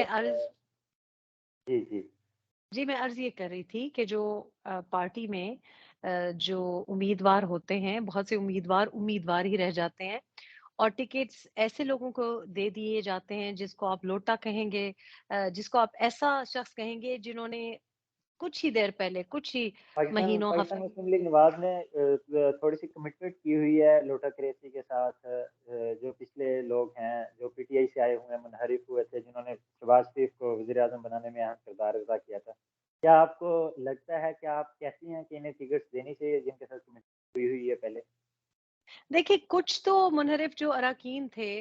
अर्ज जी, जी। जी, मैं अर्ज़ ये कर रही थी कि जो पार्टी में जो उम्मीदवार होते हैं, बहुत से उम्मीदवार उम्मीदवार ही रह जाते हैं और टिकट्स ऐसे लोगों को दे दिए जाते हैं जिसको आप लोटा कहेंगे, जिसको आप ऐसा शख्स कहेंगे जिन्होंने कुछ ही देर पहले, कुछ ही महीनों पाकिस्तान मुस्लिम लीग नवाज़ ने थोड़ी-सी कमिटमेंट की हुई है लोटा क्रेसी के साथ, जो पिछले लोग हैं, जो पीटीआई से आए हुए हैं, मुनहरिफ हुए थे, जिन्होंने शहबाज शरीफ को वज़ीर-ए-आज़म बनाने में अहम किरदार अदा किया था। क्या आपको लगता है कि आप कहती हैं कि इन्हें टिकट्स देनी चाहिए जिनके साथ कमिटमेंट हुई हुई है पहले? देखिए, कुछ तो मुनहरिफ जो अरकान थे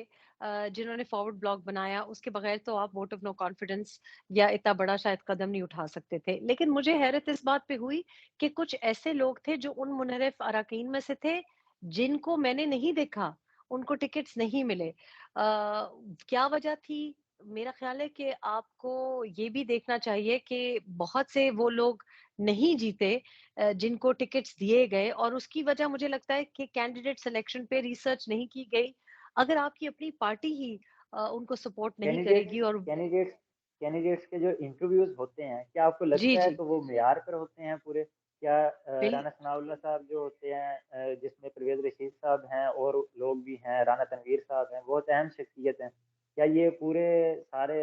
जिन्होंने फॉरवर्ड ब्लॉक बनाया, उसके बगैर तो आप वोट ऑफ नो कॉन्फिडेंस या इतना बड़ा शायद कदम नहीं उठा सकते थे। लेकिन मुझे हैरत इस बात पे हुई कि कुछ ऐसे लोग थे जो उन मुनहरिफ अरकान में से थे, जिनको मैंने नहीं देखा, उनको टिकट्स नहीं मिले। क्या वजह थी? मेरा ख़्याल है कि आपको ये भी देखना चाहिए कि बहुत से वो लोग नहीं जीते जिनको टिकट्स दिए गए और उसकी वजह मुझे लगता है कि कैंडिडेट सिलेक्शन पे रिसर्च नहीं की गई। अगर आपकी अपनी पार्टी ही उनको सपोर्ट नहीं कैंडिडेट्स करेगी और कैंडिडेट्स कैंडिडेट्स के जो इंटरव्यूज़ होते हैं, क्या आपको जी, लगता है जी, कि वो मेयार पर होते हैं पूरे? क्या बिल राना सनाउल्लाह साहब जो होते हैं, जिसमें परवेज़ रशीद साहब हैं और लोग भी हैं, राना तनवीर साहब हैं, बहुत अहम शख्सियत हैं। क्या ये पूरे सारे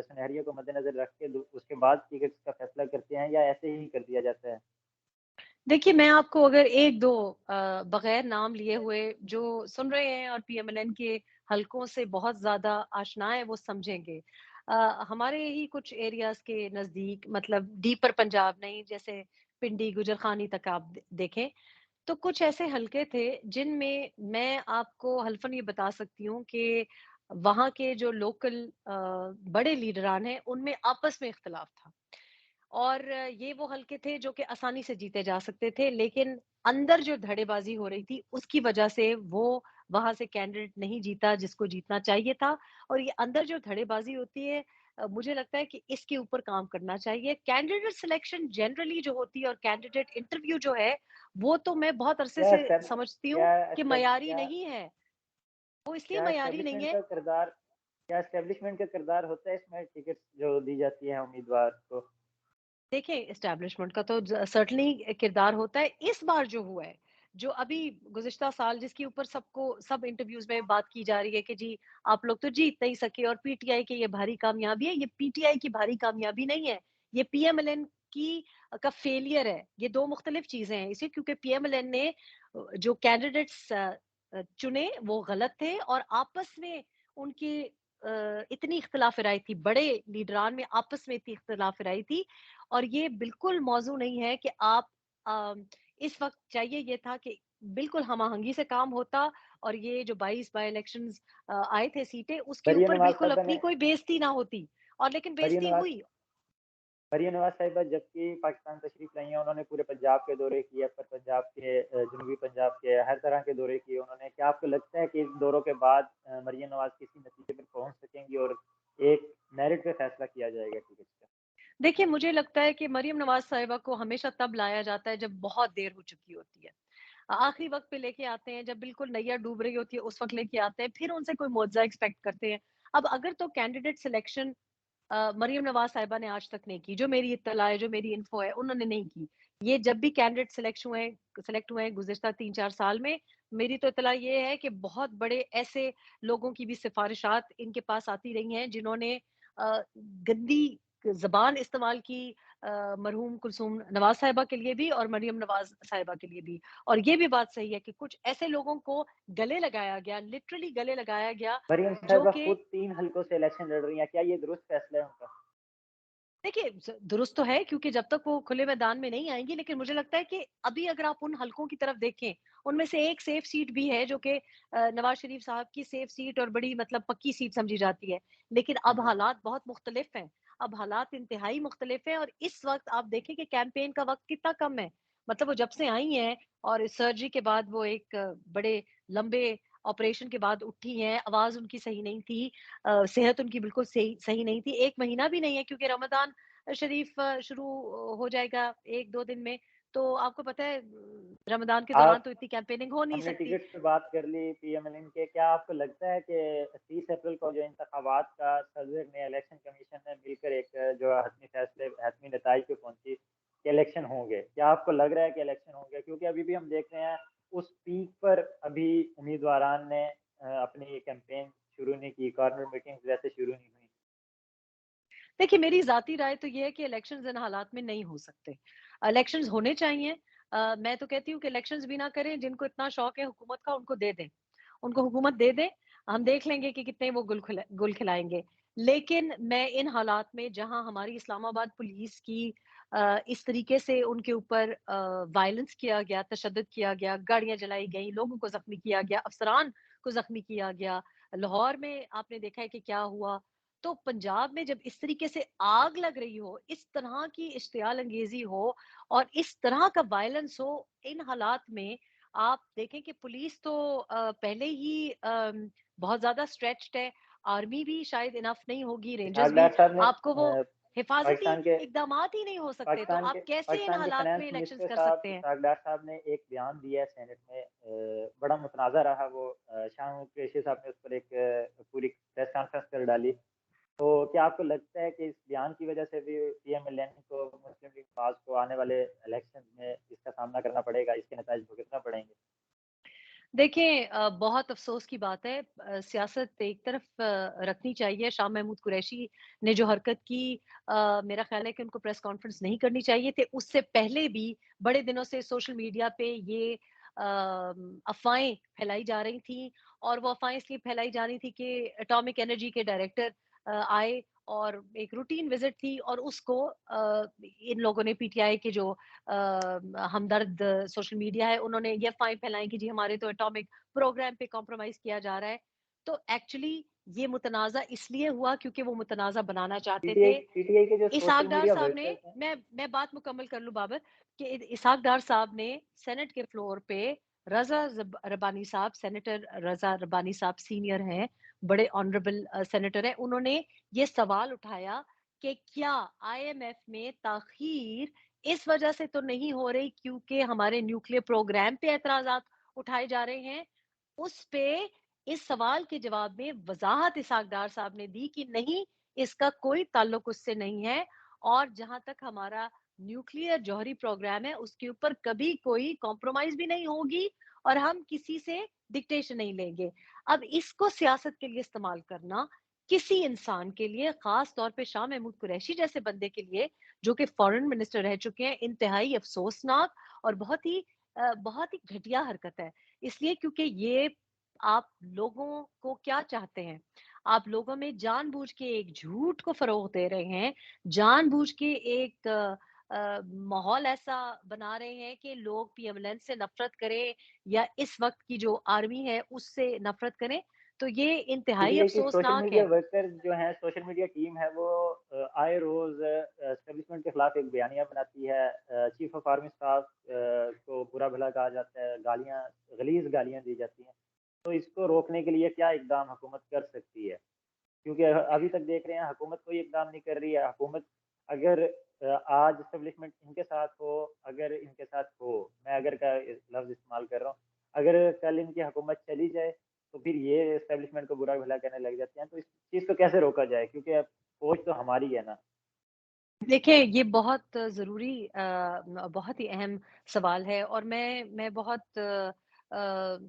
सिनेरियो को मद्देनज़र रख के उसके बाद टिकट्स का फैसला करते हैं या ऐसे ही कर दिया जाता है? देखिए, मैं आपको अगर 1-2 बगैर नाम लिए हुए जो सुन रहे हैं और पीएमएलएन के हलकों से बहुत ज़्यादा आशना है, वो समझेंगे। हमारे ही कुछ एरियाज़ के नज़दीक मतलब डीपर पंजाब नहीं, जैसे पिंडी, गुजरखानी तक आप देखें, तो कुछ ऐसे हलके थे जिनमें मैं आपको हल्फ़न ये बता सकती हूँ कि वहाँ के जो लोकल बड़े लीडरान हैं, उनमें आपस में इख्तिलाफ था। और ये वो हलके थे जो कि आसानी से जीते जा सकते थे, लेकिन अंदर जो धड़ेबाज़ी हो रही थी, उसकी वजह से वो वहाँ से कैंडिडेट नहीं जीता जिसको जीतना चाहिए था। और ये अंदर जो धड़ेबाज़ी होती है मुझे लगता है कि इसके ऊपर काम करना चाहिए। कैंडिडेट सिलेक्शन जनरली जो होती है और कैंडिडेट इंटरव्यू जो है, वो तो मैं बहुत अरसे क्या से स्टेब समझती हूँ क्या कि स्टेब मयारी क्या नहीं है। वो इसलिए क्या मयारी नहीं एस्टेब्लिशमेंट है। का किरदार क्या एस्टेब्लिशमेंट का किरदार होता है इसमें, टिकट्स जो दी जाती हैं उम्मीदवार को? देखिए, एस्टेब्लिशमेंट का तो सर्टेनली किरदार होता है। इस बार जो हुआ है, जो अभी गुज़िश्ता साल जिसके ऊपर सबको सब इंटरव्यूज़ में बात की जा रही है कि जी, आप लोग तो जीत नहीं सके और पीटीआई की ये भारी कामयाबी है। ये पीटीआई की भारी कामयाबी नहीं है, ये पीएमएलएन की का फेलियर है। ये 2 मुख्तलिफ चीज़ें हैं। इसी क्योंकि पीएमएलएन ने जो कैंडिडेट्स चुने, वो गलत थे और आपस में उनकी इतनी इख्तिलाफ़ राय थी, बड़े लीडरान में आपस में इतनी इख्तिलाफ़ राय थी और ये बिल्कुल मौज़ू नहीं है कि आप अ, इस वक़्त चाहिए ये था कि बिल्कुल हम-आहंगी से काम होता और ये जो 22 बाय इलेक्शंस आए थे सीटें, उसके मरियम ऊपर नवाज़ बिल्कुल साहिबा अपनी ने कोई बेइज़्ती ना होती और लेकिन मरियम बेइज़्ती नवाज़ हुई। मरियम नवाज़ साहिबा जबकि पाकिस्तान तशरीफ़ लाई हैं, उन्होंने पूरे पंजाब के दौरे किए, अपर पंजाब के, जनूबी पंजाब के, हर तरह के दौरे किए उन्होंने। क्या आपको लगता है कि इन दौरों के बाद मरियम नवाज़ किसी नतीजे पर पहुँच सकेंगी और एक मेरिट पे फैसला किया जाएगा टिकट का? देखिए, मुझे लगता है कि मरियम नवाज़ साहिबा को हमेशा तब लाया जाता है जब बहुत देर हो चुकी होती है। आखिरी वक़्त पे लेके आते हैं, जब बिल्कुल नैया डूब रही होती है, उस वक़्त लेके आते हैं, फिर उनसे कोई मुआवज़ा एक्सपेक्ट करते हैं। अब अगर तो कैंडिडेट सिलेक्शन मरियम नवाज़ साहिबा ने आज तक नहीं की, जो मेरी इत्तला है, जो मेरी इन्फो है, उन्होंने नहीं की। ये जब भी कैंडिडेट सेलेक्ट हुए हैं गुज़िश्ता 3-4 साल में, मेरी तो इत्तला ये है कि बहुत बड़े ऐसे लोगों की भी सिफ़ारिशात इनके पास आती रही हैं, जिन्होंने गंदी ज़बान इस्तेमाल की मरहूम कुलसूम नवाज़ साहिबा के लिए भी और मरियम नवाज़ साहिबा के लिए भी। और ये भी बात सही है कि कुछ ऐसे लोगों को गले लगाया गया, लिटरली गले लगाया गया, मरियम जो साहिबा कि खुद 3 हलकों से इलेक्शन लड़ रही हैं, क्या ये दुरुस्त फैसला है उनका? देखिए, दुरुस्त तो है क्योंकि जब तक वो खुले मैदान में नहीं आएँगी, लेकिन मुझे लगता है कि अभी अगर आप उन हलकों की तरफ देखें, उनमें से एक सेफ सीट भी है जो कि नवाज़ शरीफ साहब की सेफ सीट और बड़ी मतलब पक्की सीट समझी जाती है। लेकिन हुँ, अब हुँ। हालात बहुत मुख्तलिफ हैं। अब हालात इंतहाई मुख्तलिफ हैं और इस वक़्त आप देखें कि कैंपेन का वक़्त कितना कम है। मतलब वो जब से आई हैं और इस सर्जरी के बाद वो एक बड़े लंबे ऑपरेशन के बाद उठी हैं, आवाज़ उनकी सही नहीं थी, सेहत उनकी बिल्कुल सही सही नहीं थी। 1 महीना भी नहीं है क्योंकि रमज़ान शरीफ शुरू हो जाएगा 1-2 दिन में। تو آپ کو پتہ ہے رمضان کے دوران آپ تو اتنی کیمپیننگ ہو نہیں ہم نے سکتی۔ ٹکٹس پہ بات کر لی پی ایم ایل این کے، کیا آپ کو لگتا ہے کہ 30 اپریل کو جو انتخابات کا صدر نے الیکشن کمیشن نے مل کر ایک جو حتمی فیصلے حتمی نتائج پہ پہنچی کہ الیکشن ہوں گے، کیا آپ کو لگ رہا ہے کہ الیکشن ہوں گے؟ کیونکہ ابھی بھی ہم دیکھ رہے ہیں اس پیک پر ابھی امیدواران نے اپنی کیمپین شروع نہیں کی، کارنر میٹنگ ویسے شروع نہیں ہوئی۔ دیکھیے میری ذاتی رائے تو یہ ہے کہ الیکشنز ان حالات میں نہیں ہو سکتے، الیکشنز ہونے چاہیے۔ میں تو کہتی ہوں کہ الیکشنز بھی نہ کریں، جن کو اتنا شوق ہے حکومت کا ان کو دے دیں، ان کو حکومت دے دیں، ہم دیکھ لیں گے کہ کتنے وہ گل کھلائیں گے۔ لیکن میں ان حالات میں جہاں ہماری اسلام آباد پولیس کی اس طریقے سے ان کے اوپر وائلنس کیا گیا، تشدد کیا گیا، گاڑیاں جلائی گئیں، لوگوں کو زخمی کیا گیا، افسران کو زخمی کیا گیا، لاہور میں آپ نے دیکھا ہے کہ کیا ہوا۔ تو پنجاب میں جب اس طریقے سے آگ لگ رہی ہو، اس طرح کی اشتعال انگیزی ہو اور اس طرح کا وائلنس ہو، ان حالات میں آپ دیکھیں کہ پولیس تو پہلے ہی بہت زیادہ اسٹریچڈ ہے، آرمی بھی شاید انف نہیں ہوگی، اسحاق رینجرز بھی، ڈار صاحب نے آپ کو وہ حفاظتی پاکستان کے اقدامات ہی نہیں ہو سکتے، تو پاکستان کے آپ کیسے ان پاکستان کے حالات میں فائنانس الیکشنز منسٹر کر صاحب سکتے ہیں؟ اسحاق ڈار صاحب نے ایک بیان دیا ہے سینٹ میں، بڑا متنازع رہا وہ، شاہ قریشی صاحب نے اس پر ایک پوری پریس کانفرنس کر ڈالی۔ تو کیا آپ کو لگتا ہے کہ اس بیان کی وجہ سے بھی پی ایم ایل این کو، مسلم لیگ پاس کو آنے والے الیکشن میں اس کا سامنا کرنا پڑے گا، اس کے نتائج بھگتنا پڑیں گے؟ دیکھیں بہت افسوس کی بات ہے، سیاست ایک طرف رکھنی چاہیے۔ شاہ محمود قریشی نے جو حرکت کی، میرا خیال ہے کہ ان کو پریس کانفرنس نہیں کرنی چاہیے تھے۔ اس سے پہلے بھی بڑے دنوں سے سوشل میڈیا پہ یہ افواہیں پھیلائی جا رہی تھیں، اور وہ افواہیں اس لیے پھیلائی جا رہی تھی کہ اٹامک انرجی کے ڈائریکٹر آئے اور ایک روٹین وزٹ تھی، اور اس کو ان لوگوں نے پی ٹی آئی کے جو ہمدرد سوشل میڈیا ہے، انہوں نے یہ افواہیں پھیلائیں کہ جی ہمارے تو اٹامک پروگرام پہ کمپرومائز کیا جا رہا ہے۔ تو ایکچولی یہ متنازع اس لیے ہوا کیونکہ وہ متنازع بنانا چاہتے تھے۔ پی ٹی آئی کے جو سوشل اسحاق ڈار میڈیا صاحب نے، ورکرز ہیں، میں بات مکمل کر لوں بابر، کہ اسحاق ڈار صاحب نے سینٹ کے فلور پہ ربانی صاحب، سینیٹر رضا ربانی صاحب سینئر ہیں، بڑے آنریبل سینیٹر ہیں، انہوں نے یہ سوال اٹھایا کہ کیا آئی ایم ایف میں تاخیر اس وجہ سے تو نہیں ہو رہی کیونکہ ہمارے نیوکلیر پروگرام پہ اعتراضات اٹھائے جا رہے ہیں؟ اس پہ اس سوال کے جواب میں وضاحت اسحاق ڈار صاحب نے دی کہ نہیں، اس کا کوئی تعلق اس سے نہیں ہے، اور جہاں تک ہمارا نیوکلیر جوہری پروگرام ہے اس کے اوپر کبھی کوئی کمپرومائز بھی نہیں ہوگی، اور ہم کسی سے ڈکٹیشن نہیں لیں گے۔ اب اس کو سیاست کے لیے استعمال کرنا کسی انسان کے لیے، خاص طور پہ شاہ محمود قریشی جیسے بندے کے لیے جو کہ فورن منسٹر رہ چکے ہیں، انتہائی افسوسناک اور بہت ہی گھٹیا حرکت ہے۔ اس لیے کیونکہ یہ آپ لوگوں کو کیا چاہتے ہیں؟ آپ لوگوں میں جان بوجھ کے ایک جھوٹ کو فروغ دے رہے ہیں، جان بوجھ کے ایک ماحول ایسا بنا رہے ہیں کہ لوگ پی ایم ایل این سے نفرت کریں یا اس وقت کی جو آرمی ہے اس سے نفرت کریں، تو یہ پی ٹی انتہائی آئی کی سوشل افسوسناک میڈیا ہے۔ ورکر جو ہیں، سوشل میڈیا ٹیم ہے، وہ آئے روز اسٹیبلشمنٹ کے خلاف ایک بیانیہ بناتی ہے، چیف آف آرمی اسٹاف کو برا بھلا کہا جاتا ہے، گالیاں، غلیظ گالیاں دی جاتی ہیں۔ تو اس کو روکنے کے لیے کیا اقدام حکومت کر سکتی ہے؟ کیونکہ ابھی تک دیکھ رہے ہیں حکومت کوئی اقدام نہیں کر رہی ہے۔ حکومت اگر آج اسٹیبلشمنٹ ان کے ساتھ ہو، اگر ان کے ساتھ ہو، میں اگر کا لفظ استعمال کر رہا ہوں، اگر کل ان کی حکومت چلی جائے تو پھر یہ اسٹیبلشمنٹ کو برا بھلا کہنے لگ جاتے ہیں، تو اس چیز کو کیسے روکا جائے؟ کیونکہ فوج تو ہماری ہے نا۔ دیکھیں یہ بہت ضروری بہت ہی اہم سوال ہے، اور میں بہت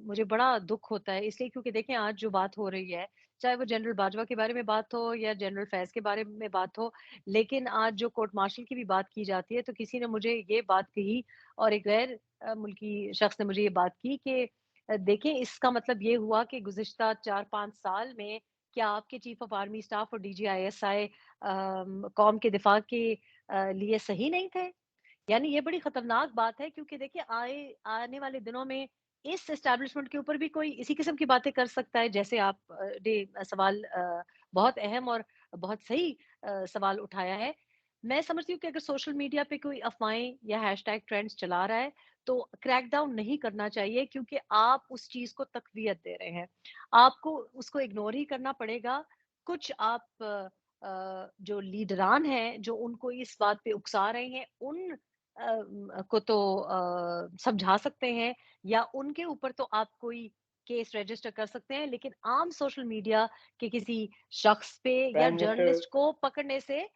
مجھے بڑا دکھ ہوتا ہے اس لیے کیونکہ دیکھیں آج جو بات ہو رہی ہے، چاہے وہ جنرل باجوہ کے بارے میں بات ہو یا جنرل فیض کے بارے میں بات ہو، لیکن آج جو کورٹ مارشل کی بھی بات کی جاتی ہے، تو کسی نے مجھے یہ بات کہی اور ایک غیر ملکی شخص نے مجھے یہ بات کی کہ دیکھیں اس کا مطلب یہ ہوا کہ گزشتہ 4-5 سال میں کیا آپ کے چیف آف آرمی اسٹاف اور D G I S I قوم کے دفاع کے لیے صحیح نہیں تھے؟ یعنی یہ بڑی خطرناک بات ہے، کیونکہ دیکھیں آنے والے دنوں میں اس اسٹیبلشمنٹ کے اوپر بھی کوئی اسی قسم کی باتیں کر سکتا ہے، جیسے آپ نے سوال بہت اہم اور بہت صحیح سوال اٹھایا ہے۔ میں سمجھتی ہوں کہ اگر سوشل میڈیا پہ کوئی افواہیں یا ہیش ٹیگ ٹرینڈز چلا رہا ہے تو کریک ڈاؤن نہیں کرنا چاہیے، کیونکہ آپ اس چیز کو تقویت دے رہے ہیں، آپ کو اس کو اگنور ہی کرنا پڑے گا۔ کچھ آپ جو لیڈران ہیں جو ان کو اس بات پہ اکسا رہے ہیں، ان को तो समझा सकते हैं, या उनके ऊपर तो आप कोई केस रजिस्टर कर सकते हैं, लेकिन आम सोशल मीडिया के किसी शख्स पे या प्राइम मिनिस्टर जर्नलिस्ट को पकड़ने से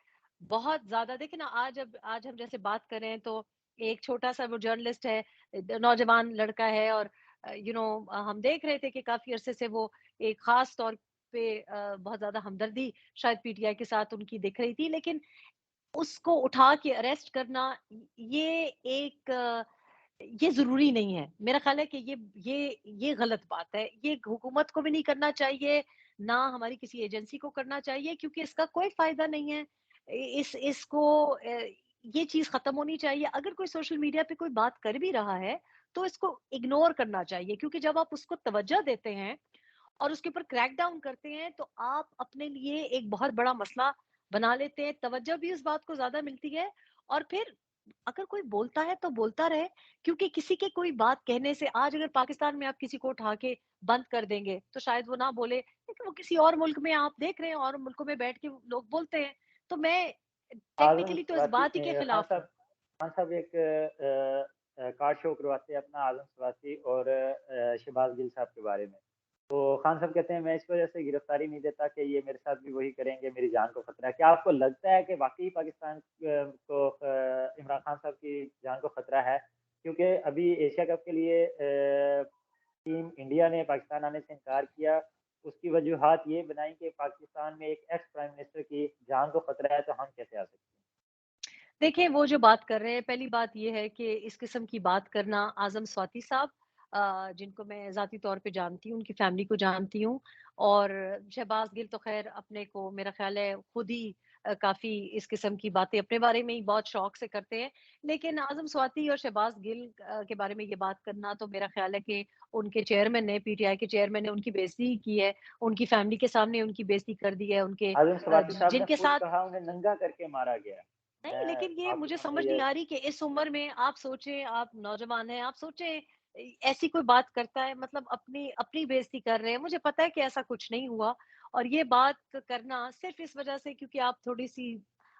बहुत ज़्यादा, देखिए ना, आज हम जैसे बात कर रहे हैं तो एक छोटा-सा वो जर्नलिस्ट है, नौजवान लड़का है, और हम देख रहे थे कि काफ़ी अरसे से वो एक ख़ास तौर पे बहुत ज़्यादा हमदर्दी शायद पीटीआई के साथ उनकी दिख रही थी, लेकिन उसको उठा के अरेस्ट करना, ये एक ये ज़रूरी नहीं है। मेरा ख़्याल है कि ये गलत बात है। ये हुकूमत को भी नहीं करना चाहिए, ना हमारी किसी एजेंसी को करना चाहिए, क्योंकि इसका कोई फ़ायदा नहीं है। इसको ये चीज़ ख़त्म होनी चाहिए। अगर कोई सोशल मीडिया पे कोई बात कर भी रहा है, तो इसको इग्नोर करना चाहिए, क्योंकि जब आप उसको तवज्जो देते हैं और उसके ऊपर क्रैक डाउन करते हैं, तो आप अपने लिए एक बहुत बड़ा मसला बना लेते हैं। तवज्जो भी उस बात को ज़्यादा मिलती है, और फिर अगर कोई बोलता है तो बोलता रहे, क्योंकि किसी के कोई बात कहने से, आज अगर पाकिस्तान में आप किसी को उठा के बंद कर देंगे, तो शायद वो ना बोले, लेकिन वो किसी और मुल्क में आप देख रहे हैं, और मुल्कों में बैठ के लोग बोलते हैं। तो मैं आज़म टेक्निकली तो इस स्वाति बात ही के खिलाफ हूँ। खान साहब एक कार शो करवाते हैं अपना आज़म स्वाति और शहबाज गिल साहब के बारे में। तो खान साहब कहते हैं मैं इस वजह से गिरफ्तारी नहीं देता कि ये मेरे साथ भी वही करेंगे, मेरी जान को खतरा है। क्या आपको लगता है कि वाक़ई पाकिस्तान को इमरान खान साहब की जान को खतरा है? क्योंकि अभी एशिया कप के लिए टीम इंडिया ने पाकिस्तान आने से इनकार किया। उसकी वजूहात ये बनाई कि पाकिस्तान में एक एक्स प्राइम मिनिस्टर की जान को खतरा है, तो हम कैसे आ सकते हैं? देखिए, वो जो बात कर रहे हैं, पहली बात ये है कि इस किस्म की बात करना, आज़म स्वाति साहब, जिनको मैं ज़ाती तौर पे जानती हूँ, उनकी फ़ैमिली को जानती हूँ, और शहबाज़ गिल तो ख़ैर अपने को, मेरा ख़्याल है, खुद ही काफ़ी इस किस्म की बातें अपने बारे में ही बहुत शौक से करते हैं। लेकिन आज़म स्वाति और शहबाज़ गिल के बारे में ये बात करना, तो मेरा ख़्याल है कि उनके चेयरमैन ने, पीटीआई के चेयरमैन ने उनकी बेइज़्ज़ती ही की है, उनकी फ़ैमिली के सामने उनकी बेइज़्ज़ती कर दी है, उनके आज़म स्वाति साहब ने जिनके खुद साथ। कहा उन्हें नंगा करके मारा गया। नहीं, मैं लेकिन ये आपके मुझे सामने समझ नहीं ये आ रही कि इस उम्र में आप सोचें, आप नौजवान हैं, आप सोचें ऐसी कोई बात करता है, मतलब अपनी अपनी बेइज़्ज़ती कर रहे हैं। मुझे पता है कि ऐसा कुछ नहीं हुआ, और ये बात करना सिर्फ़ इस वज़ह से क्योंकि आप थोड़ी-सी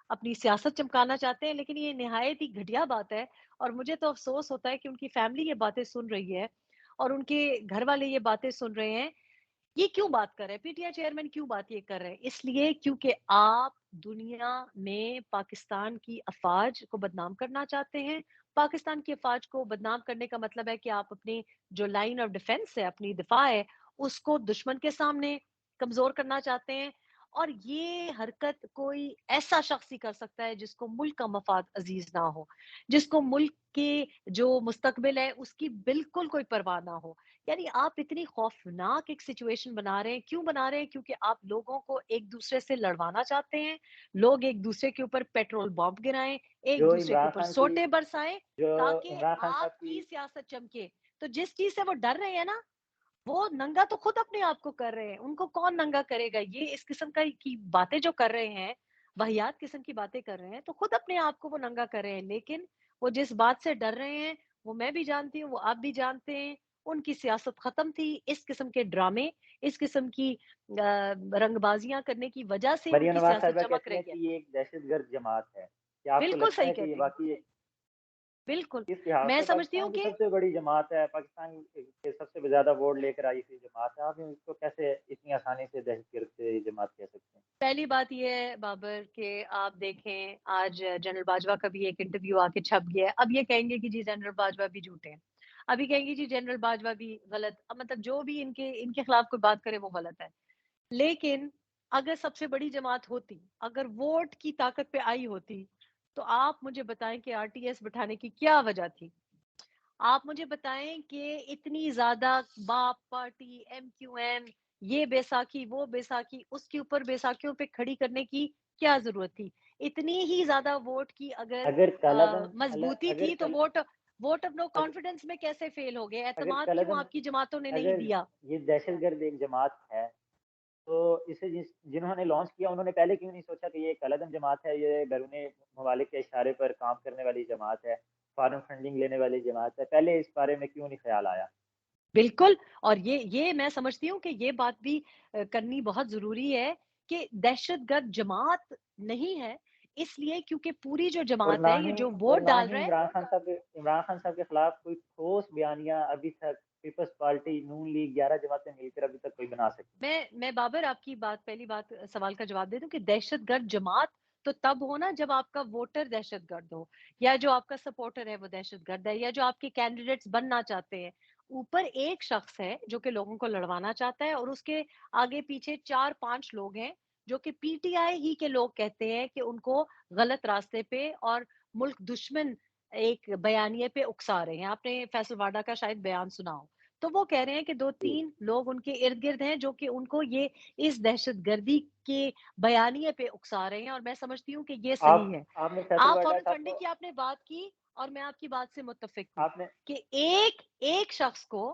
अपनी सियासत चमकाना चाहते हैं, लेकिन ये निहायत ही घटिया बात है, और मुझे तो अफ़सोस होता है कि उनकी फ़ैमिली ये बातें सुन रही है, और उनके घर वाले ये बातें सुन रहे हैं। ये क्यों बात कर रहे हैं? पीटीआई चेयरमैन क्यों बात ये कर रहे हैं? इसलिए क्योंकि आप दुनिया में पाकिस्तान की अफ़वाज को बदनाम करना चाहते हैं। पाकिस्तान की अफ़वाज को बदनाम करने का मतलब है कि आप अपनी जो लाइन ऑफ डिफेंस है, अपनी दिफ़ा है, उसको दुश्मन के सामने कमज़ोर करना चाहते हैं। और ये हरकत कोई ऐसा शख्स ही कर सकता है जिसको मुल्क का मफ़ाद अज़ीज़ ना हो, जिसको मुल्क के जो मुस्तक़बिल है उसकी बिल्कुल कोई परवाह ना हो। यानी आप इतनी खौफनाक एक सिचुएशन बना रहे हैं, क्यों बना रहे हैं? क्योंकि आप लोगों को एक-दूसरे से लड़वाना चाहते हैं, लोग एक-दूसरे के ऊपर पेट्रोल बॉम्ब गिराएँ, जो एक-दूसरे के इमरान ऊपर खान की सोटे बरसाएँ, जो ताकि इमरान खान साहब की आपकी सियासत चमके। तो जिस चीज़ से वो डर रहे हैं ना, वो नंगा तो खुद अपने आप को कर रहे हैं, उनको कौन नंगा करेगा? ये इस किस्म का की बातें जो कर रहे हैं, वाहियात किस्म की बातें कर रहे हैं, तो खुद अपने आप को वो नंगा कर रहे हैं। लेकिन वो जिस बात से डर रहे हैं, वो मैं भी जानती हूँ, वो आप भी जानते हैं, उनकी सियासत खत्म थी। इस किस्म के ड्रामे, इस किस्म की रंगबाजियाँ करने की वजह से मरियम उनकी नवाज़ सियासत साहिबा चमक कहती रही हैं है। कि ये एक दहशतगर्द जमात है। क्या आपको बिल्कुल लगता सही है कि ये कहती हैं। वाक़ई बिल्कुल। किस लिहाज़ मैं से समझती हूँ पाकिस्तान की कि सबसे बड़ी जमात है, पाकिस्तान के सबसे ज़्यादा वोट लेकर आई हुई जमात है, आप इसको कैसे इतनी आसानी से दहशतगर्द जमात कह सकते हैं? पहली बात ये है बाबर कि आप देखें, आज जनरल बाजवा का भी एक इंटरव्यू आके छप गया है। अब ये कहेंगे कि जी जनरल बाजवा भी झूठे हैं। अभी कहेंगे जी जनरल बाजवा भी गलत, मतलब जो भी इनके इनके खिलाफ कोई बात करे वो गलत है। लेकिन अगर सबसे बड़ी जमात होती, अगर वोट की ताकत पे आई होती, तो आप मुझे बताएं कि आरटीएस बिठाने की क्या वजह थी? आप मुझे बताएं कि इतनी ज्यादा बाप पार्टी, एमक्यूएम, ये बैसाखी, वो बैसाखी, उसके ऊपर बैसाखियों पे खड़ी करने की क्या जरूरत थी? इतनी ही ज्यादा वोट की अगर अगर कलअदम अल मजबूती अगर थी, तो कल वोट ऑफ नो अग कॉन्फिडेंस में कैसे फेल हो गए? अगर एतमाद क्यों कलअदम आपकी जमातों ने नहीं अगर दिया? ये दहशतगर्द एक जमात है, तो इसे जिन्होंने लॉन्च किया उन्होंने पहले क्यों नहीं सोचा कि ये कलअदम जमात है, ये बैरूनी ममालिक के इशारे पर काम करने वाली जमात है, फॉरेन फंडिंग लेने वाली जमात है, पहले इस बारे में क्यों नहीं ख्याल आया? बिल्कुल। और ये मैं समझती हूँ कि ये बात भी करनी बहुत ज़रूरी है कि दहशतगर्द जमात नहीं है, اس لیے کیونکہ پوری جو اور جماعت نہ ہے، یہ ہی جو اور ووٹ نہ ڈال ہی رہا ہے. عمران خان صاحب کے خلاف کوئی ٹھوس بیانیہ ابھی تک پیپلز پارٹی، نون لیگ، 11 جماعتیں مل کر ابھی تک کوئی بنا سکی. میں بابر آپ کی بات، پہلی بات سوال کا جواب دے دوں کہ دہشت گرد جماعت تو تب ہونا جب آپ کا ووٹر دہشت گرد ہو، یا جو آپ کا سپورٹر ہے وہ دہشت گرد ہے، یا جو آپ کے کینڈیڈیٹس بننا چاہتے ہیں. اوپر ایک شخص ہے جو کہ لوگوں کو لڑوانا چاہتا ہے، اور اس کے آگے پیچھے 4-5 لوگ ہیں جو کہ پی ٹی آئی ہی کے لوگ کہتے ہیں کہ ان کو غلط راستے پہ اور ملک دشمن ایک بیانیے پہ اکسا رہے ہیں. آپ نے فیصل واڈا کا شاید بیان سنا ہو. تو وہ کہہ رہے ہیں کہ دو جی تین لوگ ان کے ارد گرد ہیں جو کہ ان کو یہ اس دہشت گردی کے بیانیے پہ اکسا رہے ہیں، اور میں سمجھتی ہوں کہ یہ آپ صحیح ہے. آپ نے فیصل آپ واڈا فورن کا فنڈنگ تو کی آپ نے بات کی، اور میں آپ کی بات سے متفق ہوں آپ نے کہ ایک شخص کو،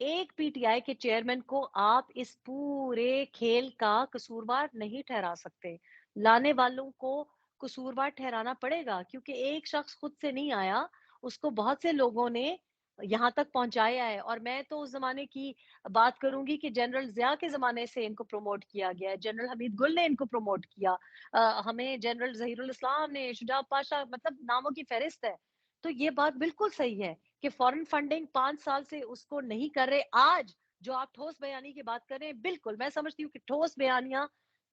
ایک پی ٹی آئی کے چیئرمین کو آپ اس پورے کھیل کا قصوروار نہیں ٹھہرا سکتے. لانے والوں کو قصوروار ٹھہرانا پڑے گا، کیونکہ ایک شخص خود سے نہیں آیا، اس کو بہت سے لوگوں نے یہاں تک پہنچایا ہے. اور میں تو اس زمانے کی بات کروں گی کہ جنرل ضیاء کے زمانے سے ان کو پروموٹ کیا گیا ہے، جنرل حمید گل نے ان کو پروموٹ کیا، ہمیں جنرل ظہیر الاسلام نے، شجاع پاشا، مطلب ناموں کی فہرست ہے. تو یہ بات بالکل صحیح ہے کہ فورن فنڈنگ 5 سال سے اس کو نہیں کر رہے. آج جو آپ ٹھوس بیانی کی بات کر رہے ہیں، بالکل میں سمجھتی ہوں کہ ٹھوس بیانیاں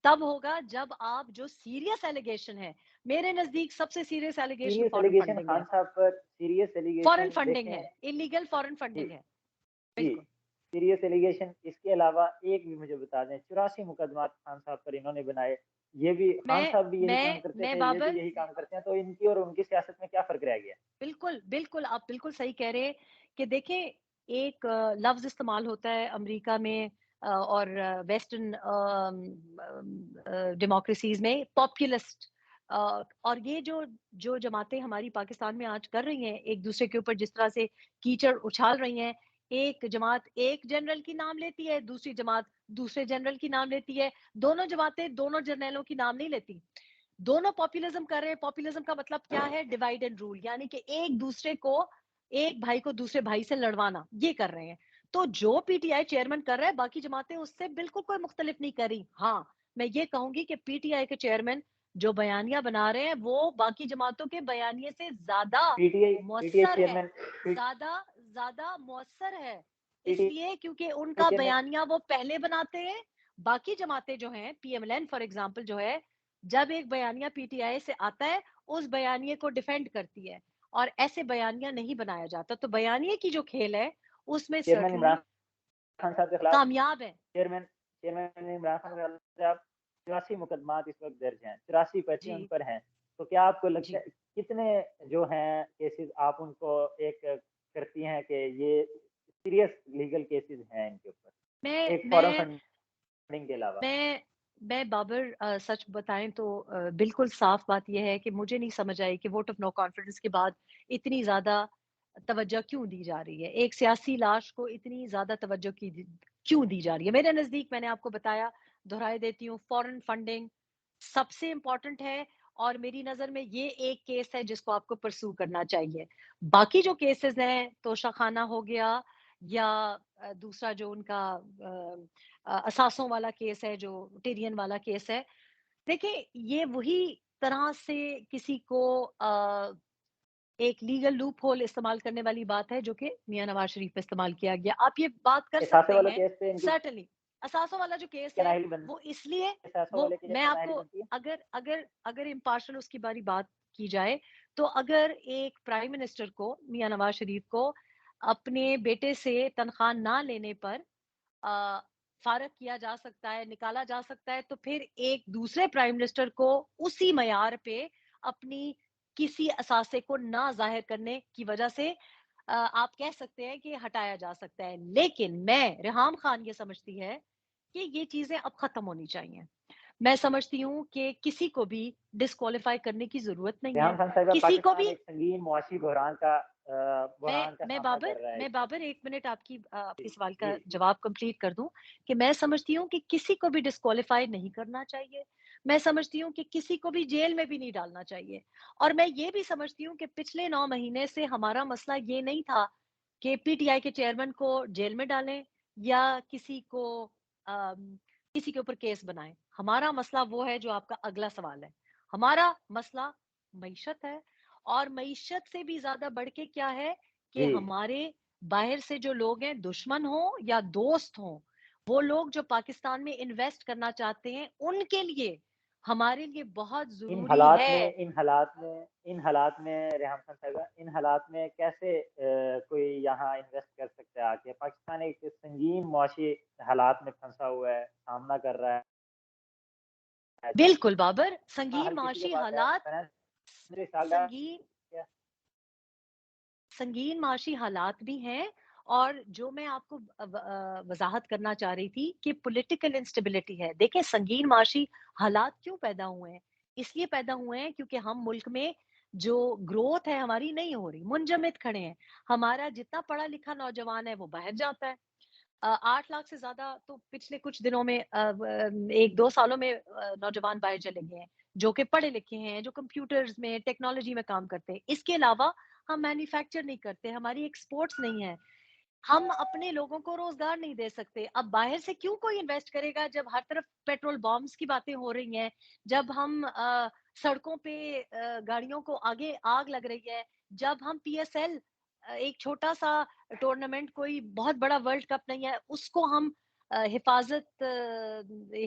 تب ہوگا جب آپ جو سیریس ایلیگیشن ہے، میرے نزدیک سب سے سیریس ایلیگیشن سیریس فورن ایلیگیشن فنڈنگ ہے. خان صاحب پر سیریس فورن ایلیگیشن فنڈنگ دیکھیں. ہے، انلیگل فورن جی فنڈنگ ہے. جی بالکل. Serious allegation. اس کے علاوہ ایک بھی مجھے بتا دیں، 84 مقدمات خان صاحب پر انہوں نے بنائے. یہ بھی خان میں صاحب بھی یہی میں کام کرتے میں تھے، یہ بھی بابر، یہی کام کرتے ہیں، تو ان کی اور ان کی سیاست میں کیا فرق رہ گیا؟ بالکل بالکل آپ بالکل صحیح کہہ رہے ہیں کہ دیکھیں، ایک لفظ استعمال ہوتا ہے امریکہ میں اور ویسٹرن ڈیموکریسیز میں، پاپولسٹ. اور یہ جو جماعتیں ہماری پاکستان میں آج کر رہی ہیں، ایک دوسرے کے اوپر جس طرح سے کیچڑ اچھال رہی ہیں، ایک جماعت ایک جنرل کی نام لیتی ہے، دوسری جماعت دوسرے جنرل کی نام لیتی ہے، دونوں جماعتیں دونوں جرنیلوں کی نام نہیں لیتی. دونوں پاپولزم کر رہے ہیں. پاپولزم کا مطلب کیا ہے؟ ڈیوائڈ اینڈ رول، یعنی کہ ایک دوسرے کو، ایک بھائی کو دوسرے بھائی سے لڑوانا، یہ کر رہے ہیں. تو جو پی ٹی آئی چیئرمین کر رہا ہے، باقی جماعتیں اس سے بالکل کوئی مختلف نہیں کر رہی. ہاں، میں یہ کہوں گی کہ پی ٹی آئی کے چیئرمین جو بیانیہ بنا رہے ہیں وہ باقی جماعتوں کے بیانیے سے زیادہ پی ٹی آئی مؤثر ہے، چیئرمین زیادہ مؤثر ہے. پی اس ٹی لیے کیونکہ ان آئی کا چیئرمین بیانیہ وہ پہلے بناتے ہیں. باقی جماعتیں جو ہیں، P M L N for example جو ہے، جب ایک بیانیہ پی ٹی آئی سے آتا ہے، اس بیانیے کو ڈیفینڈ کرتی ہے، اور ایسے بیانیہ نہیں بنایا جاتا. تو بیانیے کی جو کھیل ہے اس میں چیئرمین سرٹنلی عمران خان صاحب کے خلاف کامیاب ہے. چیئرمین عمران خان کے خلاف 84 مقدمات اس وقت درج ہیں، 84 پرچے جی ان پر ہیں. تو کیا آپ کو لگتا جی. ہے کتنے جو ہیں کیسز آپ ان کو ایک کرتی ہیں کہ یہ سیریس لیگل کیسز ہیں ان کے اوپر، میں ایک فورن میں فنڈنگ کے علاوہ؟ میں بابر سچ بتائیں تو بالکل صاف بات یہ ہے کہ مجھے نہیں سمجھ آئی کہ ووٹ آف نو کانفیڈنس کے بعد اتنی زیادہ توجہ کیوں دی جا رہی ہے، ایک سیاسی لاش کو اتنی زیادہ توجہ کیوں دی جا رہی ہے. میرے نزدیک، میں نے آپ کو بتایا، دہرائے دیتی ہوں، فورن فنڈنگ سب سے امپورٹنٹ ہے، اور میری نظر میں یہ ایک کیس ہے جس کو آپ کو پرسو کرنا چاہیے. باقی جو کیسز ہیں، توشہ خانہ ہو گیا، یا دوسرا جو ان کا اثاثوں والا کیس ہے، جو ٹیرین والا کیس ہے، دیکھیں یہ وہی طرح سے کسی کو ایک لیگل لوپ ہول استعمال کرنے والی بات ہے جو کہ میاں نواز شریف پہ استعمال کیا گیا. آپ یہ بات کر اثاثے سکتے والا ہیں کیس پہ ان کی سرٹنلی. اثاثوں والا جو کیس کیا ہے نااہلی وہ اس لیے، اثاثوں وہ والے کی میں جیسے آپ نااہلی کو، بنتی ہے؟ اگر امپارشل اس کی باری بات کی جائے تو اگر ایک پرائم منسٹر کو، میاں نواز شریف کو، اپنے بیٹے سے تنخواہ نہ لینے پر فارغ کیا جا سکتا ہے، نکالا جا سکتا ہے، تو پھر ایک دوسرے پرائم منسٹر کو اسی معیار پہ اپنی کسی اثاثے کو نہ ظاہر کرنے کی وجہ سے آپ کہہ سکتے ہیں کہ ہٹایا جا سکتا ہے. لیکن میں، ریحام خان، یہ سمجھتی ہے کہ یہ چیزیں اب ختم ہونی چاہیے. میں سمجھتی ہوں کہ کسی کو بھی ڈسکوالیفائی کرنے کی ضرورت نہیں ہے. ریحان خان صاحبہ، کسی کو پاکستان بھی، ایک سنگین معاشی بحران کا سامنا کر رہا ہے. میں بابر 1 منٹ آپ کی آپ کے جی سوال کا جی جی جواب کمپلیٹ کر دوں کہ میں سمجھتی ہوں کہ کسی کو بھی ڈسکوالیفائی نہیں کرنا چاہیے. میں سمجھتی ہوں کہ کسی کو بھی جیل میں بھی نہیں ڈالنا چاہیے. اور میں یہ بھی سمجھتی ہوں کہ پچھلے 9 مہینے سے ہمارا مسئلہ یہ نہیں تھا کہ پی ٹی آئی کے چیئرمین کو جیل میں ڈالیں یا کسی کو کسی کے اوپر کیس بنائیں. ہمارا مسئلہ وہ ہے جو آپ کا اگلا سوال ہے. ہمارا مسئلہ معیشت ہے، اور معیشت سے بھی زیادہ بڑھ کے کیا ہے کہ جی، ہمارے باہر سے جو لوگ ہیں، دشمن ہوں یا دوست ہوں، وہ لوگ جو پاکستان میں انویسٹ کرنا چاہتے ہیں، ان کے لیے ہمارے لیے بہت ان ضروری حالات ہے۔ میں ان حالات میں ریحان خان صاحبہ، ان حالات میں کیسے کوئی یہاں انویسٹ کر سکتا ہے آ کے؟ پاکستان ایک سنگین معاشی حالات میں پھنسا ہوا ہے، سامنا کر رہا ہے، بالکل بابر، سنگین حل کسی کے معاشی پاس ہے؟ حالات، فائنانس سالہ سنگین کیا؟ سنگین معاشی حالات بھی ہیں، اور جو میں آپ کو وضاحت کرنا چاہ رہی تھی کہ پولیٹیکل انسٹیبلٹی ہے۔ دیکھیں سنگین معاشی حالات کیوں پیدا ہوئے ہیں؟ اس لیے پیدا ہوئے ہیں کیونکہ ہم ملک میں جو گروتھ ہے ہماری نہیں ہو رہی، منجمد کھڑے ہیں۔ ہمارا جتنا پڑھا لکھا نوجوان ہے وہ باہر جاتا ہے۔ 8 لاکھ سے زیادہ تو پچھلے کچھ دنوں میں 1-2 سالوں میں نوجوان باہر چلے گئے ہیں، جو کہ پڑھے لکھے ہیں، جو کمپیوٹرز میں ٹیکنالوجی میں کام کرتے ہیں۔ اس کے علاوہ ہم مینوفیکچر نہیں کرتے، ہماری ایکسپورٹس نہیں ہے، ہم اپنے لوگوں کو روزگار نہیں دے سکتے۔ اب باہر سے کیوں کوئی انویسٹ کرے گا جب ہر طرف پیٹرول بامز کی باتیں ہو رہی ہیں، جب ہم سڑکوں پہ گاڑیوں کو آگے آگ لگ رہی ہے، جب ہم پی ایس ایل ایک چھوٹا سا ٹورنامنٹ، کوئی بہت بڑا ورلڈ کپ نہیں ہے، اس کو ہم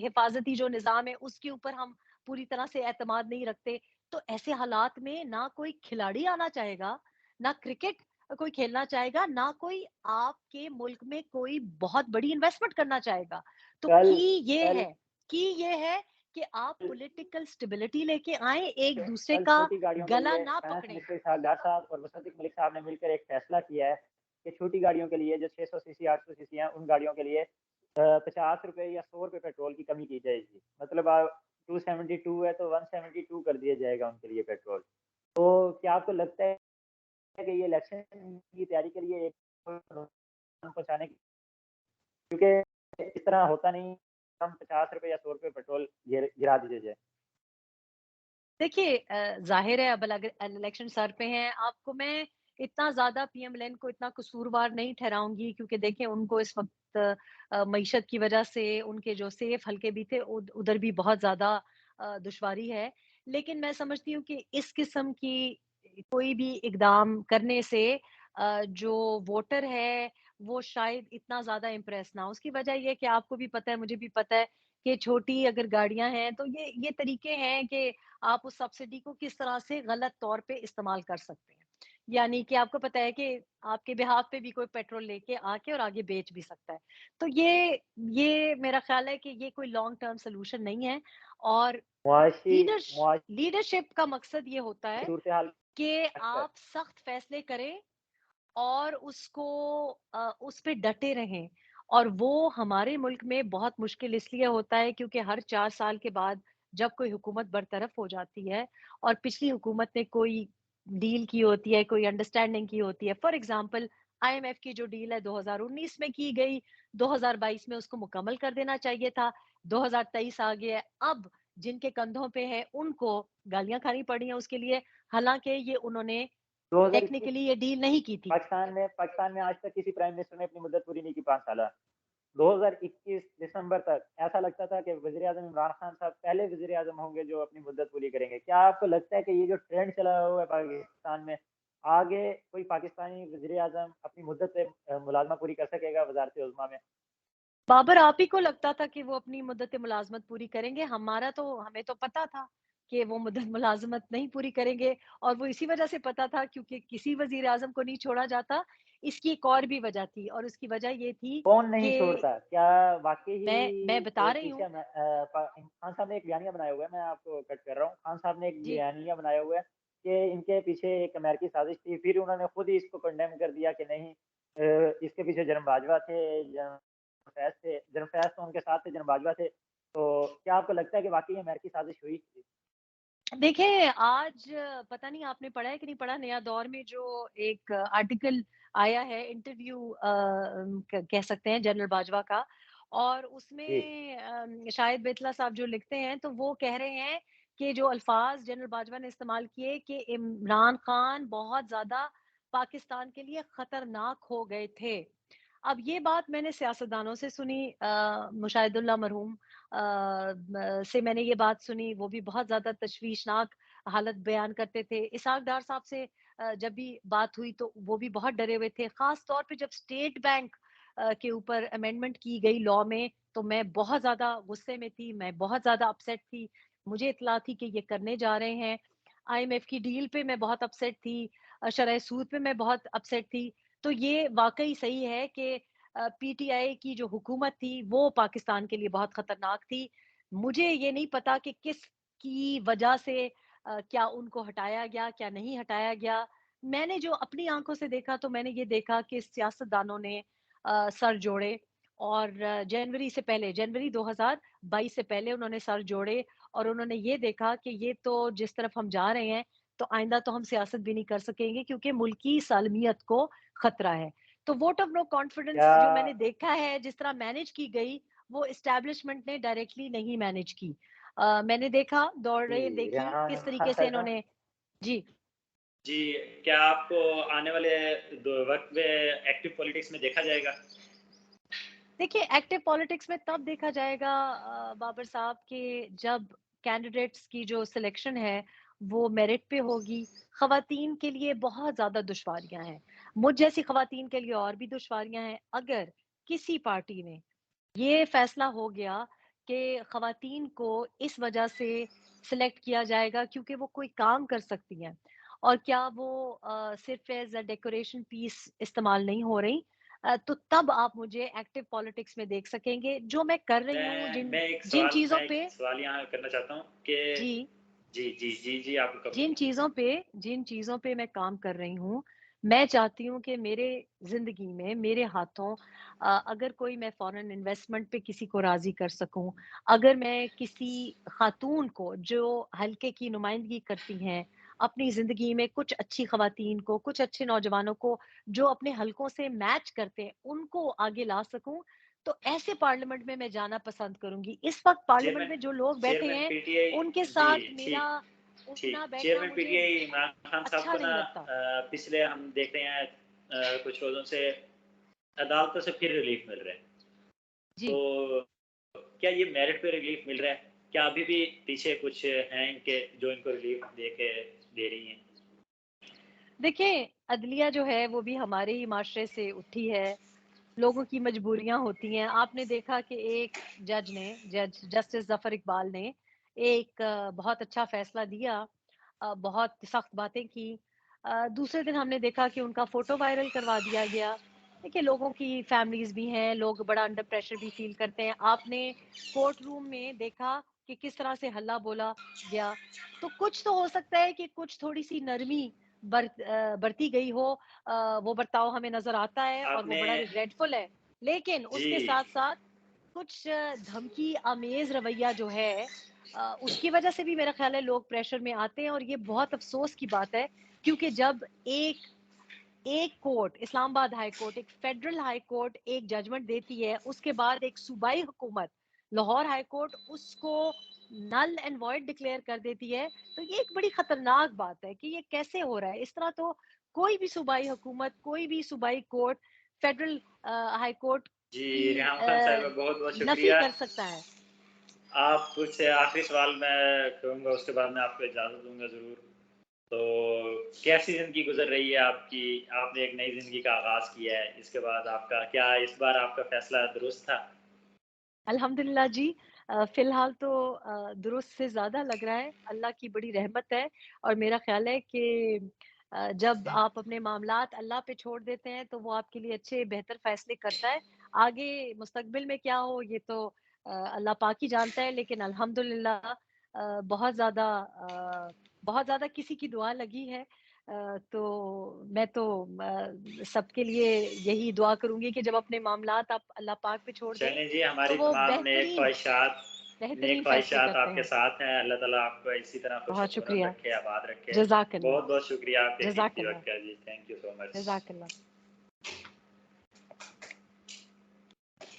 حفاظتی جو نظام ہے اس کے اوپر ہم پوری طرح سے اعتماد نہیں رکھتے، تو ایسے حالات میں نہ کوئی کھلاڑی آنا چاہے گا، نہ کرکٹ کوئی کھیلنا چاہے گا، نہ کوئی آپ کے ملک میں کوئی بہت بڑی انویسٹمنٹ کرنا چاہے گا۔ تو کل یہ کل ہے یہ ہے کہ آپ پولیٹیکل سٹیبلٹی لے کے آئیں، ایک دوسرے کل کا چھوٹی گاڑیوں کے گلا لیے نہ فائنانس پکڑیں۔ منسٹر اسحاق ڈار صاحب اور وسنتک ملک صاحب نے مل کر ایک فیصلہ کیا ہے کہ چھوٹی گاڑیوں کے لیے جو 600 سی سی 800 سی سی ہیں ان گاڑیوں کے لیے 50 روپے یا 100 روپے پیٹرول کی کمی کی جائے گی، مطلب 272 ہے تو 172 کر دیا جائے گا ان کے لیے پیٹرول۔ تو کیا آپ کو لگتا ہے کہ یہ الیکشن کی تیاری کے لیے ایک نقصان پہنچانے کی، کیونکہ اس طرح ہوتا نہیں ہم 50 روپے یا 100 روپے پیٹرول گرا دیجیے جائے؟ دیکھیے ظاہر ہے اب اگر الیکشن سر پہ ہیں، آپ کو میں اتنا زیادہ پی ایم لین کو اتنا قصوروار نہیں ٹھہراؤں گی، کیونکہ دیکھیں ان کو اس وقت معیشت کی وجہ سے ان کے جو سیف حلقے بھی تھے ادھر بھی بہت زیادہ دشواری ہے۔ لیکن میں سمجھتی ہوں کہ اس قسم کی کوئی بھی اقدام کرنے سے جو ووٹر ہے وہ شاید اتنا زیادہ امپریس نہ ہو۔ اس کی وجہ یہ کہ آپ کو بھی پتہ ہے، مجھے بھی پتہ ہے کہ چھوٹی اگر گاڑیاں ہیں تو یہ طریقے ہیں کہ آپ اس سبسڈی کو کس طرح سے غلط طور پہ استعمال کر سکتے ہیں۔ یعنی کہ آپ کو پتہ ہے کہ آپ کے بہاف پہ بھی کوئی پیٹرول لے کے آ کے اور آگے بیچ بھی سکتا ہے۔ تو یہ میرا خیال ہے کہ یہ کوئی لانگ ٹرم سولوشن نہیں ہے، اور معاشی لیڈرشپ کا مقصد یہ ہوتا ہے صورتحال کہ اکثر آپ سخت فیصلے کریں اور اس پہ ڈٹے رہیں۔ اور وہ ہمارے ملک میں بہت مشکل اس لیے ہوتا ہے کیونکہ ہر 4 سال کے بعد جب کوئی حکومت برطرف ہو جاتی ہے اور پچھلی حکومت نے کوئی ڈیل کی ہوتی ہے، کوئی انڈرسٹینڈنگ کی ہوتی ہے، for example I M F کی جو ڈیل ہے 2019 میں کی گئی، 2022 میں اس کو مکمل کر دینا چاہیے تھا، 2023 آ گیا ہے، اب جن کے کندھوں پہ ہے ان کو گالیاں کھانی پڑی ہیں اس کے لیے، حالانکہ یہ انہوں نے 2021 ٹیکنیکلی یہ ڈیل نہیں کی تھی۔ پاکستان میں آج تک کسی پرائم منسٹر نے اپنی مدت پوری نہیں کی 5 سالہ۔ 2021 دسمبر تک ایسا لگتا تھا کہ وزیر اعظم عمران خان صاحب پہلے وزیر اعظم ہوں گے جو اپنی مدت پوری کریں گے۔ کیا آپ کو لگتا ہے کہ یہ جو ٹرینڈ چلا ہوا ہے پاکستان میں، آگے کوئی پاکستانی وزیر اعظم اپنی مدت سے ملازمہ پوری کر سکے گا وزارت عظمیٰ میں؟ بابر آپ ہی کو لگتا تھا کہ وہ اپنی مدت ملازمت پوری کریں گے، ہمیں تو پتا تھا کہ وہ مدت ملازمت نہیں پوری کریں گے، اور وہ اسی وجہ سے پتا تھا کیونکہ کسی وزیر اعظم کو نہیں چھوڑا جاتا۔ اس کی ایک اور بھی وجہ تھی، اور اس کی وجہ یہ تھی کون نہیں کہ چھوڑتا؟ کیا واقعی میں بتا ہی رہی پیچھے ہوں۔ خان صاحب نے ایک بیانیہ بنایا ہوا ہے، میں آپ کو کٹ کر رہا ہوں، خان صاحب نے ایک جی بیانیہ بنایا ہوا ہے کہ ان کے پیچھے ایک امریکی سازش تھی، پھر انہوں نے خود ہی اس کو کنڈیم کر دیا کہ نہیں، اس کے پیچھے جنرل باجوہ تھے، جنرل فیض تو ان کے ساتھ تھے، جنرل باجوہ تھے۔ تو کیا آپ کو لگتا ہے کہ واقعی امریکی سازش ہوئی تھی؟ دیکھیں آج پتہ نہیں آپ نے پڑھا ہے کہ نہیں پڑھا، نیا دور میں جو ایک آرٹیکل آیا ہے، انٹرویو کہہ سکتے ہیں جنرل باجوہ کا، اور اس جی، میں شاہد بیتلا صاحب جو لکھتے ہیں تو وہ کہہ رہے ہیں کہ جو الفاظ جنرل باجوہ نے استعمال کیے کہ عمران خان بہت زیادہ پاکستان کے لیے خطرناک ہو گئے تھے۔ اب یہ بات میں نے سیاستدانوں سے سنی، مشاہد اللہ مرحوم से मैंने ये बात सुनी, वो भी बहुत ज़्यादा तशवीशनाक हालत बयान करते थे। इसहाक डार साहब से जब भी बात हुई तो वो भी बहुत डरे हुए थे। ख़ास तौर पे जब स्टेट बैंक के ऊपर अमेंडमेंट की गई लॉ में, तो मैं बहुत ज़्यादा गुस्से में थी, मैं बहुत ज़्यादा अपसेट थी। मुझे इत्तला थी कि ये करने जा रहे हैं। आईएमएफ की डील पे मैं बहुत अपसेट थी, शरह सूद पे मैं बहुत अपसेट थी। तो ये वाक़ई सही है कि पीटीआई की जो हुकूमत थी, वो पाकिस्तान के लिए बहुत खतरनाक थी। मुझे ये नहीं पता कि किसकी वजह से क्या उनको हटाया गया, क्या नहीं हटाया गया। मैंने जो अपनी आँखों से देखा तो मैंने ये देखा कि सियासतदानों ने सर जोड़े और जनवरी से पहले, जनवरी 2022 से पहले उन्होंने सर जोड़े और उन्होंने ये देखा कि ये तो जिस तरफ हम जा रहे हैं, तो आइंदा तो हम सियासत भी नहीं कर सकेंगे क्योंकि मुल्क की सालमियत को खतरा है। तो वोट ऑफ नो कॉन्फिडेंस क्या जो मैंने देखा है, जिस तरह मैनेज की गई, वो एस्टेब्लिशमेंट ने डायरेक्टली नहीं मैनेज की। मैंने देखा, दौड़ें जी, देखी, रेहान किस खान तरीके से साहिबा। इन्होंने। जी। जी, क्या आपको आने वाले वक़्त में एक्टिव पॉलिटिक्स में देखा जाएगा? देखिए, एक्टिव पॉलिटिक्स में तब देखा जाएगा बाबर साहब कि जब कैंडिडेट्स की जो सिलेक्शन है, वो मेरिट पे होगी। ख़वातीन के लिए बहुत ज़्यादा दुश्वारियाँ हैं। मुझ जैसी ख़वातीन के लिए और भी दुश्वारियाँ हैं। अगर किसी पार्टी ने ये फैसला हो गया कि ख़वातीन को इस वजह से सिलेक्ट किया जाएगा क्योंकि वो कोई काम कर सकती हैं और क्या वो सिर्फ़ एज़ अ डेकोरेशन पीस इस्तेमाल नहीं हो रही, तो तब आप मुझे एक्टिव पॉलिटिक्स में देख सकेंगे। जो मैं कर रही हूँ, जिन जिन चीज़ों मैं एक पे। सवाल यहाँ करना चाहता हूँ कि जी। जी, आप कब जिन चीज़ों पे मैं काम कर रही हूँ, मैं चाहती हूँ कि मेरे ज़िंदगी में, मेरे हाथों अगर कोई मैं फ़ॉरेन इन्वेस्टमेंट पे किसी को राज़ी कर सकूँ, अगर मैं किसी ख़ातून को जो हल्के की नुमाइंदगी करती हैं, अपनी ज़िंदगी में कुछ अच्छी ख़वातीन को, कुछ अच्छे नौजवानों को जो अपने हलकों से मैच करते हैं, उनको आगे ला सकूँ, तो ऐसे पार्लियामेंट में मैं जाना पसंद करूँगी। इस वक़्त पार्लियामेंट चेयरमैन में जो लोग बैठे चेयरमैन हैं, पीटीआई उनके जी, साथ मेरा ठीक उठना ठीक। बैठना चेयरमैन मुझे पीटीआई इमरान खान साहब अच्छा को ना नहीं लगता। पिछले हम देख रहे हैं कुछ रोज़ों से अदालतों से फिर रिलीफ मिल रहा है। जी। तो क्या ये मेरिट पे रिलीफ मिल रहा है? क्या अभी भी पीछे कुछ हैं इनके जो इनको रिलीफ दे रही हैं? देखिए, अदलिया जो है वो भी हमारे ही माशरे से उठी है, लोगों की मजबूरियाँ होती हैं। आपने देखा कि एक जज जस्टिस ज़फ़र इकबाल ने एक बहुत अच्छा फ़ैसला दिया, बहुत सख्त बातें की। दूसरे दिन हमने देखा कि उनका फ़ोटो वायरल करवा दिया गया। देखिए, लोगों की फैमिलीज़ भी हैं, लोग बड़ा अंडर प्रेशर भी फ़ील करते हैं। आपने कोर्ट रूम में देखा कि किस तरह से हल्ला बोला गया। तो कुछ तो हो सकता है कि कुछ थोड़ी-सी नरमी बरती गई हो, वो बर्ताव हमें नज़र आता है और वो आपने बड़ा रिग्रेटफुल है। लेकिन जी, उसके साथ-साथ कुछ धमकी आमेज़ रवैया जो है, उसकी वजह से भी मेरा ख़्याल है लोग प्रेशर में आते हैं और ये बहुत अफ़सोस की बात है क्योंकि जब एक एक कोर्ट, इस्लामाबाद हाई कोर्ट, एक फेडरल हाई कोर्ट एक जजमेंट देती है, उसके बाद एक सूबाई हुकूमत, लाहौर हाई कोर्ट उसको नल एंड वॉइड डिक्लेयर कर देती है, तो ये एक बड़ी खतरनाक बात है कि ये कैसे हो रहा है? इस तरह तो कोई भी सूबाई हुकूमत, कोई भी सूबाई कोर्ट, फेडरल हाई कोर्ट जी, की रेहान खान साहिबा बहुत-बहुत नफ़ी शुक्रिया। कर सकता है। आपसे आखिरी सवाल मैं करूँगा, उसके बाद मैं आपको इजाज़त दूँगा ज़रूर। तो कैसी ज़िंदगी गुज़र रही है आपकी? आपने एक नई ज़िंदगी का आगाज़ किया है, इसके बाद आपका क्या इस बार आपका फ़ैसला दुरुस्त था? अल्हम्दुलिल्लाह जी। फ़िलहाल तो दुरुस्त से ज़्यादा लग रहा है, अल्लाह की बड़ी रहमत है और मेरा ख़्याल है कि जब आप अपने मामलात अल्लाह पे छोड़ देते हैं, तो वो आपके लिए अच्छे बेहतर फ़ैसले करता है। आगे मुस्तक़बिल में क्या हो, ये तो अल्लाह पाक ही जानता है, लेकिन अल्हम्दुलिल्लाह बहुत ज़्यादा किसी की दुआ लगी है। तो मैं तो सबके लिए यही दुआ करूँगी कि जब अपने मामलात आप अल्लाह पाक पे छोड़ दें, चलें जी, तो हमारी वो तमाम नेक बेहतरीन फ़ैसले ख़्वाहिशात करते आपके हैं। साथ हैं। अल्लाह ताला आपको इसी तरह बहुत खुश-रौनक शुक्रिया। रखे, आबाद रखे। जज़ाकल्लाह, बहुत-बहुत शुक्रिया आपके कीमती जज़ाकल्लाह, वक़्त का जी। Thank you so much. जज़ाकल्लाह।